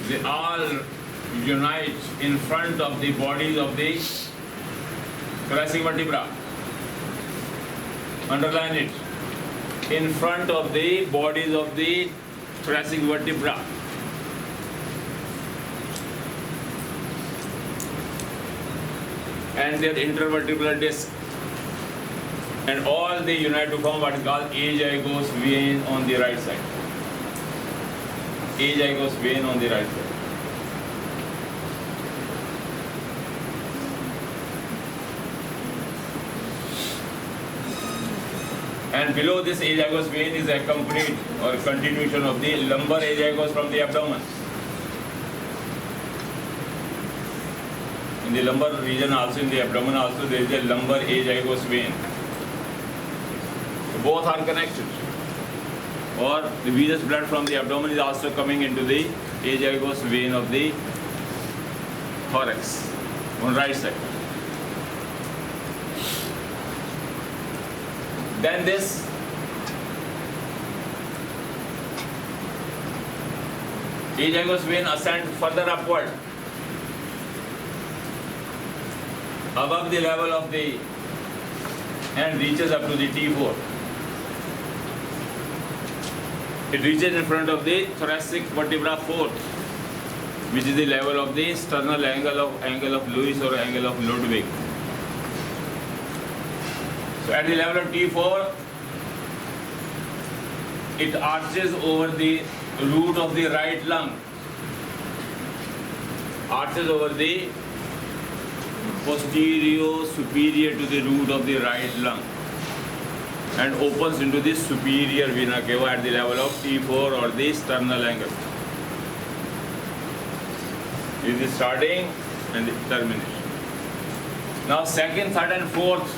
they all unite in front of the bodies of the thoracic vertebra. Underline it. In front of the bodies of the thoracic vertebra. And their intervertebral disc. And all they unite to form what is called azygos vein on the right side. Azygos vein on the right side. And below this azygos vein is accompanied or continuation of the lumbar azygos from the abdomen. In the lumbar region also, in the abdomen also, there is a lumbar azygos vein. So both are connected. Or the venous blood from the abdomen is also coming into the azygos vein of the thorax on right side. Then this azygos vein ascends further upward above the level of the and reaches up to the T4. It reaches in front of the thoracic vertebra 4th, which is the level of the sternal angle of Lewis or angle of Ludwig. So at the level of T4, it arches over the root of the right lung, arches over the posterior superior to the root of the right lung and opens into the superior vena cava at the level of T4 or the sternal angle. This is the starting and the termination. Now second, third and fourth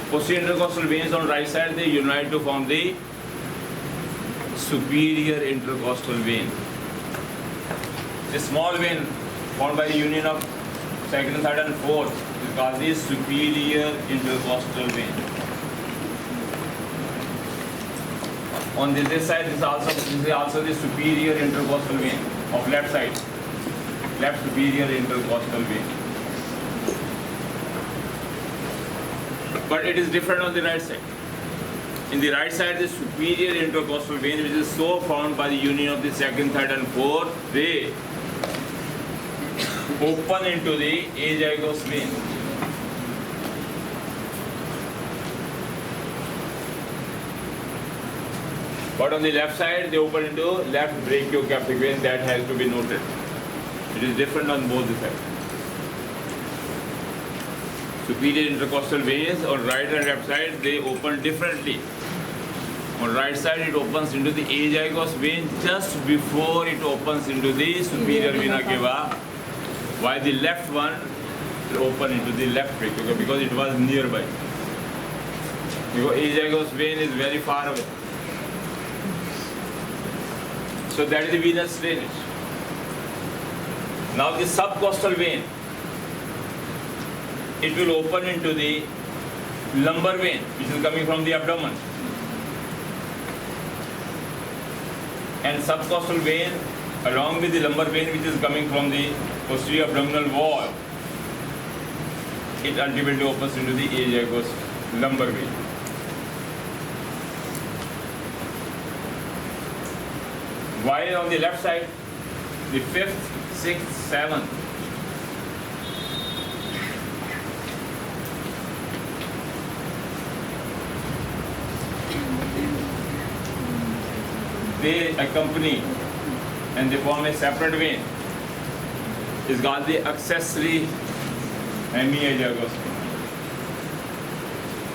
posterior intercostal veins on right side, they unite to form the superior intercostal vein. The small vein formed by the union of second, third and fourth is called the superior intercostal vein. On this side, this is also the superior intercostal vein of left side, left superior intercostal vein. But it is different on the right side. In the right side, the superior intercostal vein, which is so formed by the union of the second, third and fourth, they open into the azygos vein. But on the left side, they open into left brachiocephalic vein. That has to be noted. It is different on both the sides. Superior intercostal veins on right and left side, they open differently. On right side, it opens into the azygos vein just before it opens into the superior vena cava, while the left one will open into the left brachiocephalic because it was nearby. Because azygos vein is very far away. So that is the venous drainage. Now the subcostal vein, it will open into the lumbar vein, which is coming from the abdomen. And subcostal vein, along with the lumbar vein, which is coming from the posterior abdominal wall, it ultimately opens into the azygos lumbar vein. While on the left side, the 5th, 6th, 7th, they accompany and they form a separate vein. It's called the accessory hemiazygos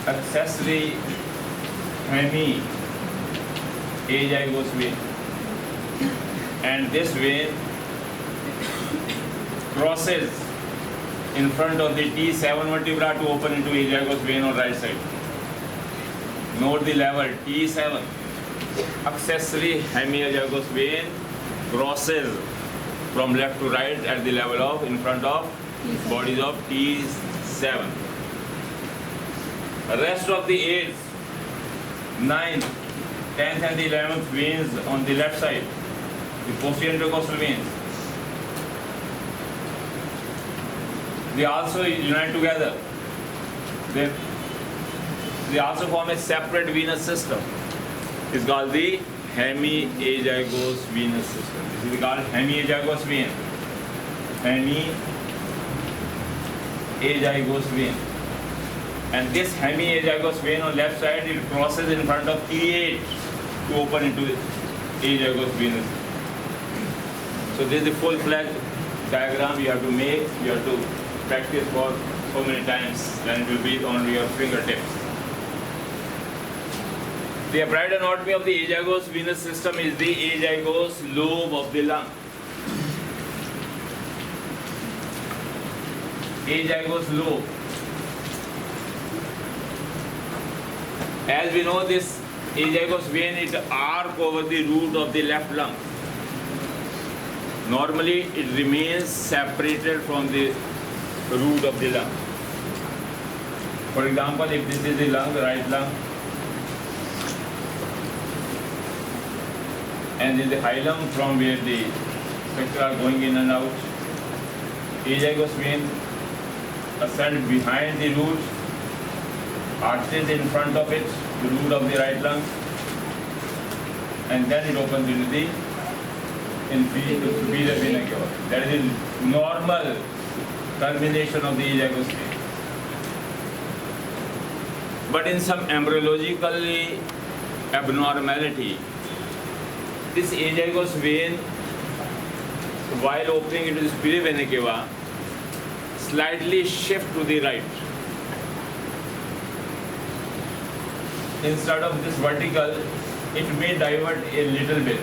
vein. Accessory hemiazygos vein. And this vein crosses in front of the T7 vertebra to open into azygos vein on right side. Note the level T7. Accessory hemiazygos vein crosses from left to right at the level of in front of bodies of T7. The rest of the 8th, 9th, 10th and the 11th veins on the left side, the posterior intercostal veins. They also unite together. They also form a separate venous system. It's called the hemiazygos venous system. This is called hemiazygos vein. Hemiazygos vein. And this hemiazygos vein on left side, it crosses in front of iliac to open into the azygos venous. So this is the full-fledged diagram you have to make. You have to practice for so many times, then it will be on your fingertips. The applied anatomy of the azygos venous system is the azygos lobe of the lung. Azygos lobe. As we know, this azygos vein, it arcs over the root of the left lung. Normally, it remains separated from the root of the lung. For example, if this is the lung, the right lung, and this is the hilum from where the spectra are going in and out, azygos vein ascends behind the root, arches in front of it, the root of the right lung, and then it opens into the superior vena cava. That is the normal termination of the azygos vein. But in some embryological abnormality, this azygos vein, while opening into the superior vena cava, slightly shift to the right. Instead of this vertical, it may divert a little bit.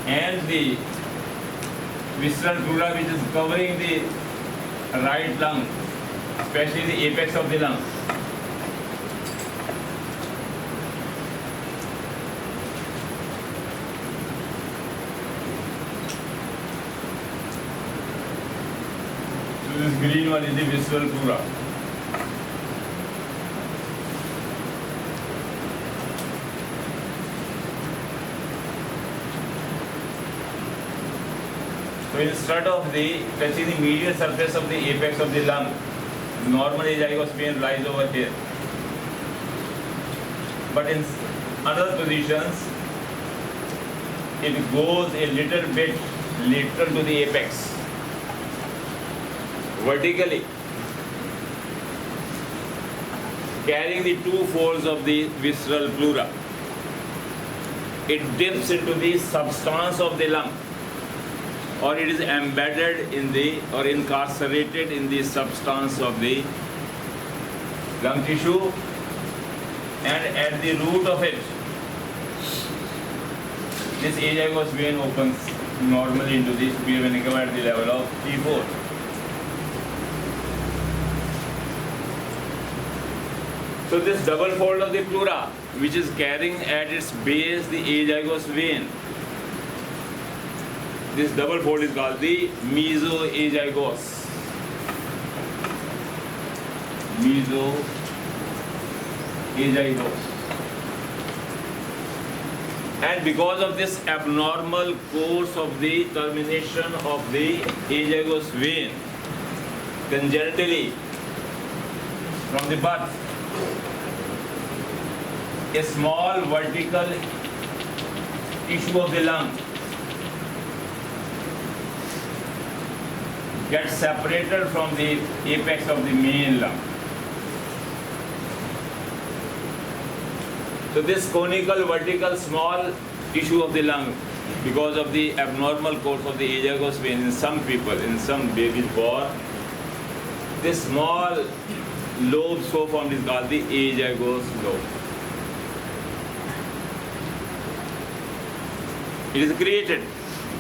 And the visceral pleura, which is covering the right lung, especially the apex of the lung, so this green one is the visceral pleura. So instead of touching the medial surface of the apex of the lung, normal azygos vein lies over here. But in other positions, it goes a little bit lateral to the apex, vertically, carrying the two folds of the visceral pleura. It dips into the substance of the lung, or it is embedded in the or incarcerated in the substance of the lung tissue, and at the root of it, this azygos vein opens normally into the superior vena cava at the level of T4. So this double fold of the pleura, which is carrying at its base the azygos vein, this double fold is called the mesoazygos. Mesoazygos. And because of this abnormal course of the termination of the azygos vein, congenitally, from the birth, a small vertical tissue of the lung gets separated from the apex of the main lung. So this conical vertical small tissue of the lung, because of the abnormal course of the azygos vein in some people, in some babies born, this small lobe so formed is called the azygos lobe. It is created.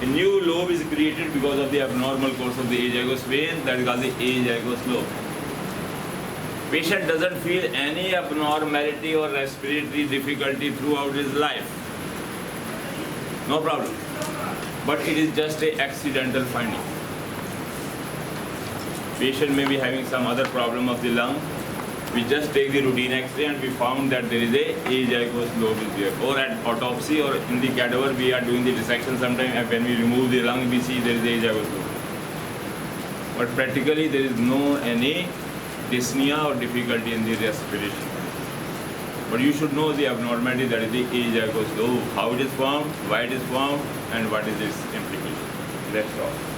A new lobe is created because of the abnormal course of the azygos vein, that is called the azygos lobe. Patient doesn't feel any abnormality or respiratory difficulty throughout his life. No problem. But it is just an accidental finding. patient may be having some other problem of the lung. We just take the routine X-ray and we found that there is a azygos lobe is there. Or at autopsy or in the cadaver we are doing the dissection sometime, and when we remove the lung we see there is a azygos lobe. But practically there is no any dyspnea or difficulty in the respiration. But you should know the abnormality, that is the azygos lobe, how it is formed, why it is formed, and what is its implication. That's all.